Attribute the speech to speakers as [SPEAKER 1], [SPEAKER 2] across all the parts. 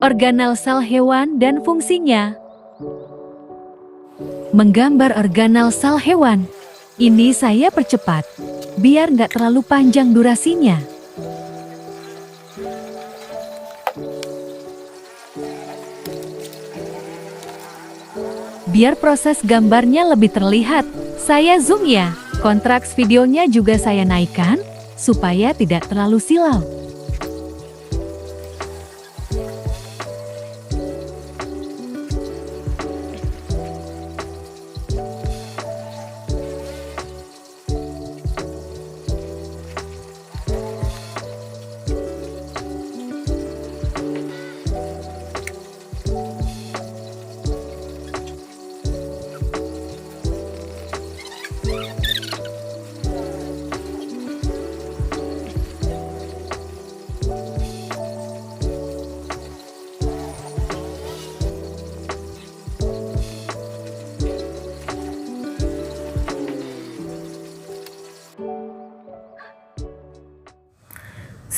[SPEAKER 1] Organel sel hewan dan fungsinya. Menggambar organel sel hewan. Ini saya percepat, biar nggak terlalu panjang durasinya. Biar proses gambarnya lebih terlihat, saya zoom ya. Kontraks videonya juga saya naikkan, supaya tidak terlalu silau.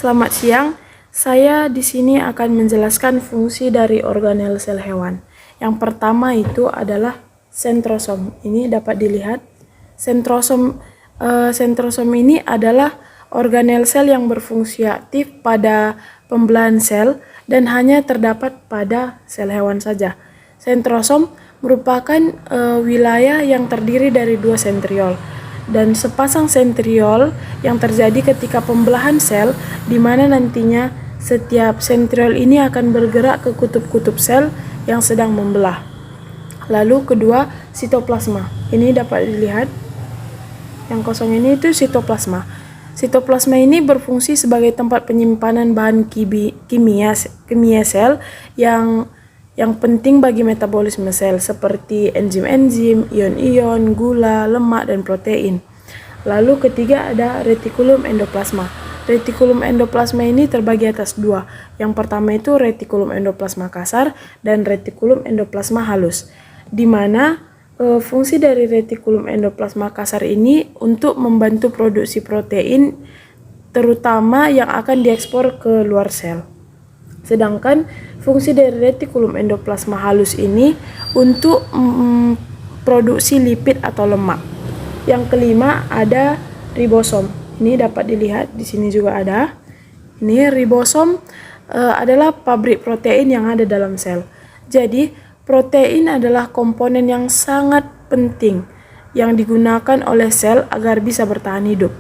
[SPEAKER 2] Selamat siang, saya di sini akan menjelaskan fungsi dari organel sel hewan. Yang pertama itu adalah sentrosom. Ini dapat dilihat. Sentrosom ini adalah organel sel yang berfungsi aktif pada pembelahan sel dan hanya terdapat pada sel hewan saja. Sentrosom merupakan wilayah yang terdiri dari dua sentriol dan sepasang sentriol yang terjadi ketika pembelahan sel, di mana nantinya setiap sentriol ini akan bergerak ke kutub-kutub sel yang sedang membelah. Lalu kedua, sitoplasma. Ini dapat dilihat, yang kosong ini itu sitoplasma. Sitoplasma ini berfungsi sebagai tempat penyimpanan bahan kimia sel yang penting bagi metabolisme sel seperti enzim-enzim, ion-ion, gula, lemak, dan protein. Lalu ketiga ada retikulum endoplasma. Retikulum endoplasma ini terbagi atas dua. Yang pertama itu retikulum endoplasma kasar dan retikulum endoplasma halus. Di mana fungsi dari retikulum endoplasma kasar ini untuk membantu produksi protein terutama yang akan diekspor ke luar sel. Sedangkan fungsi dari retikulum endoplasma halus ini untuk produksi lipid atau lemak. Yang kelima ada ribosom. Ini dapat dilihat di sini juga ada. Ini ribosom adalah pabrik protein yang ada dalam sel. Jadi protein adalah komponen yang sangat penting yang digunakan oleh sel agar bisa bertahan hidup.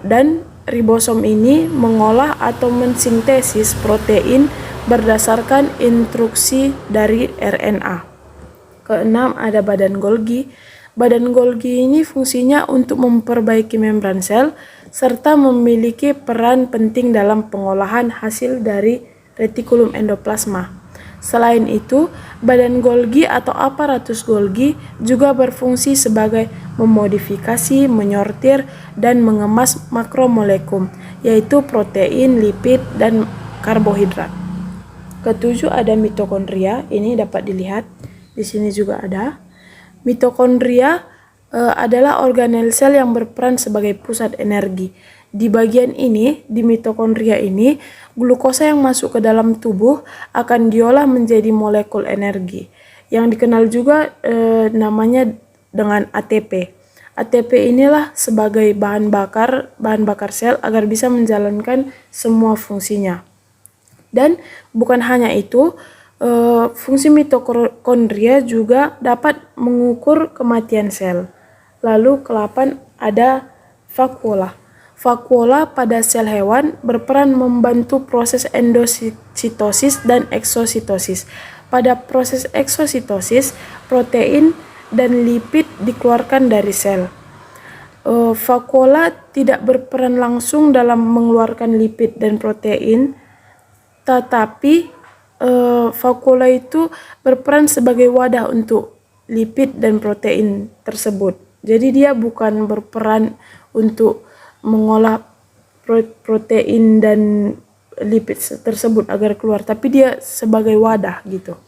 [SPEAKER 2] Dan ribosom ini mengolah atau mensintesis protein berdasarkan instruksi dari RNA. Keenam ada badan Golgi. Badan Golgi ini fungsinya untuk memperbaiki membran sel serta memiliki peran penting dalam pengolahan hasil dari retikulum endoplasma. Selain itu, badan Golgi atau aparatus Golgi juga berfungsi sebagai memodifikasi, menyortir, dan mengemas makromolekul, yaitu protein, lipid, dan karbohidrat. Ketujuh ada mitokondria. Ini dapat dilihat di sini juga ada. Mitokondria adalah organel sel yang berperan sebagai pusat energi. Di bagian ini, di mitokondria ini, glukosa yang masuk ke dalam tubuh akan diolah menjadi molekul energi yang dikenal juga namanya dengan ATP. ATP inilah sebagai bahan bakar sel agar bisa menjalankan semua fungsinya. Dan bukan hanya itu, fungsi mitokondria juga dapat mengukur kematian sel. Lalu ke-8 ada vakuola. Vakuola pada sel hewan berperan membantu proses endositosis dan eksositosis. Pada proses eksositosis, protein dan lipid dikeluarkan dari sel. Vakuola tidak berperan langsung dalam mengeluarkan lipid dan protein, tetapi vakuola itu berperan sebagai wadah untuk lipid dan protein tersebut. Jadi dia bukan berperan untuk mengolah protein dan lipid tersebut agar keluar, tapi dia sebagai wadah gitu.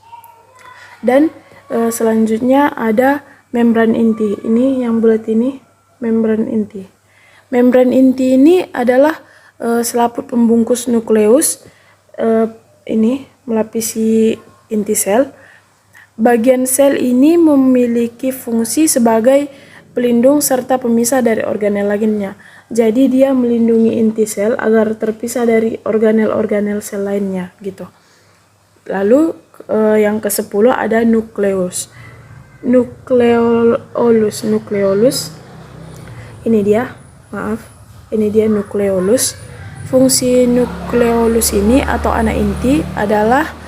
[SPEAKER 2] Dan selanjutnya ada membran inti. Ini yang bulat ini membran inti. Membran inti ini adalah selaput pembungkus nukleus. Ini melapisi inti sel. Bagian sel ini memiliki fungsi sebagai pelindung serta pemisah dari organel lainnya. Jadi dia melindungi inti sel agar terpisah dari organel-organel sel lainnya gitu. Lalu yang ke-10 ada nukleus. Nukleolus. Ini dia, ini dia nukleolus. Fungsi nukleolus ini atau anak inti adalah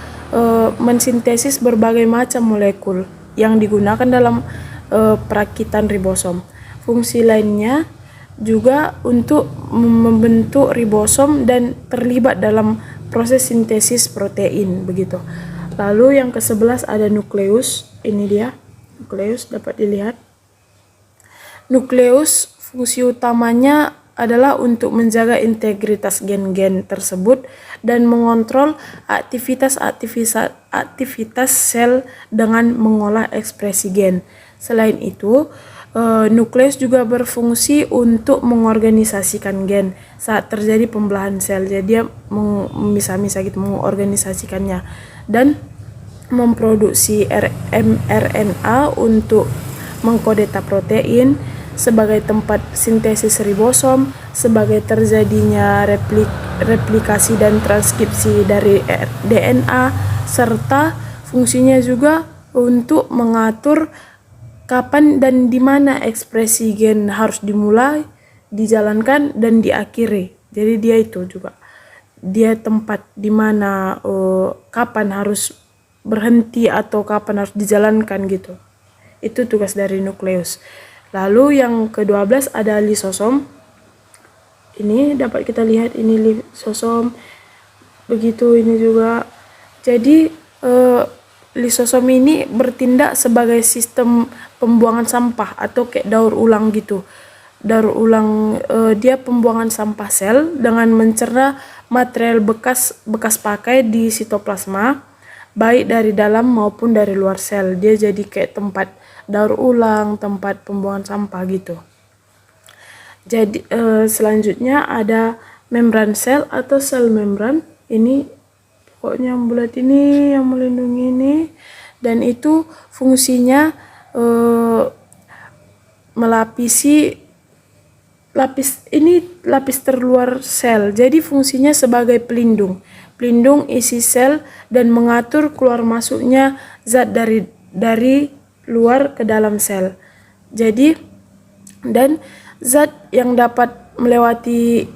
[SPEAKER 2] mensintesis berbagai macam molekul yang digunakan dalam perakitan ribosom. Fungsi lainnya juga untuk membentuk ribosom dan terlibat dalam proses sintesis protein begitu. Lalu yang ke-11 ada nukleus. Ini dia, nukleus dapat dilihat. Nukleus fungsi utamanya adalah untuk menjaga integritas gen-gen tersebut dan mengontrol aktivitas sel dengan mengolah ekspresi gen. Selain itu, nukleus juga berfungsi untuk mengorganisasikan gen saat terjadi pembelahan sel. Jadi dia memisah-misah gitu, mengorganisasikannya dan memproduksi mRNA untuk mengkodeta protein sebagai tempat sintesis ribosom, sebagai terjadinya replikasi dan transkripsi dari DNA, serta fungsinya juga untuk mengatur kapan dan di mana ekspresi gen harus dimulai, dijalankan, dan diakhiri. Jadi dia itu juga, dia tempat di mana kapan harus berhenti atau kapan harus dijalankan gitu. Itu tugas dari nukleus. Lalu yang ke-12 ada lisosom. Ini dapat kita lihat, ini lisosom. Begitu ini juga. Jadi lisosom ini bertindak sebagai sistem pembuangan sampah atau kayak daur ulang gitu. Daur ulang, dia pembuangan sampah sel dengan mencerna material bekas pakai di sitoplasma, baik dari dalam maupun dari luar sel. Dia jadi kayak tempat daur ulang, tempat pembuangan sampah gitu. Jadi selanjutnya ada membran sel atau sel membran. Ini pokoknya yang bulat ini yang melindungi ini, dan itu fungsinya melapisi lapis terluar sel. Jadi fungsinya sebagai pelindung isi sel dan mengatur keluar masuknya zat dari luar ke dalam sel. Jadi dan zat yang dapat melewati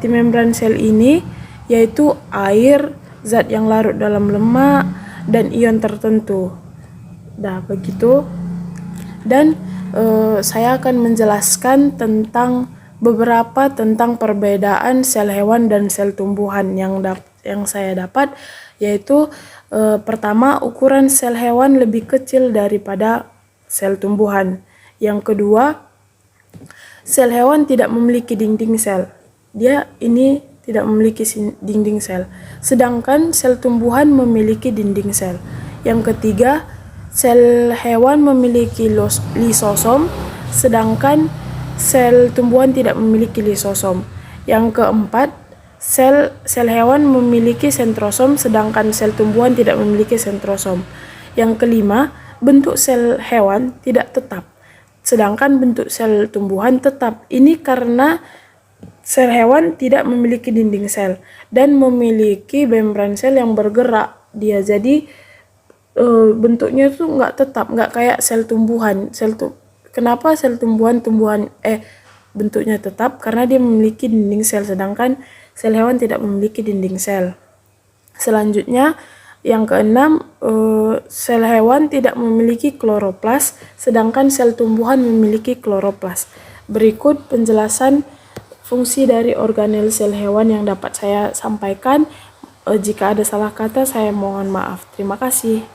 [SPEAKER 2] membran sel ini yaitu air, zat yang larut dalam lemak, dan ion tertentu. Nah, begitu. Dan saya akan menjelaskan tentang beberapa tentang perbedaan sel hewan dan sel tumbuhan yang saya dapat, yaitu pertama, ukuran sel hewan lebih kecil daripada sel tumbuhan. Yang kedua, sel hewan tidak memiliki dinding sel. Dia ini tidak memiliki dinding sel. Sedangkan sel tumbuhan memiliki dinding sel. Yang ketiga, sel hewan memiliki lisosom, sedangkan sel tumbuhan tidak memiliki lisosom. Yang keempat, sel hewan memiliki sentrosom, sedangkan sel tumbuhan tidak memiliki sentrosom. Yang kelima, bentuk sel hewan tidak tetap, sedangkan bentuk sel tumbuhan tetap. Ini karena sel hewan tidak memiliki dinding sel dan memiliki membran sel yang bergerak. Dia jadi bentuknya tuh nggak tetap, nggak kayak sel tumbuhan. Kenapa sel tumbuhan bentuknya tetap? Karena dia memiliki dinding sel, sedangkan sel hewan tidak memiliki dinding sel. Selanjutnya, yang keenam, sel hewan tidak memiliki kloroplas, sedangkan sel tumbuhan memiliki kloroplas. Berikut penjelasan fungsi dari organel sel hewan yang dapat saya sampaikan. Jika ada salah kata, saya mohon maaf. Terima kasih.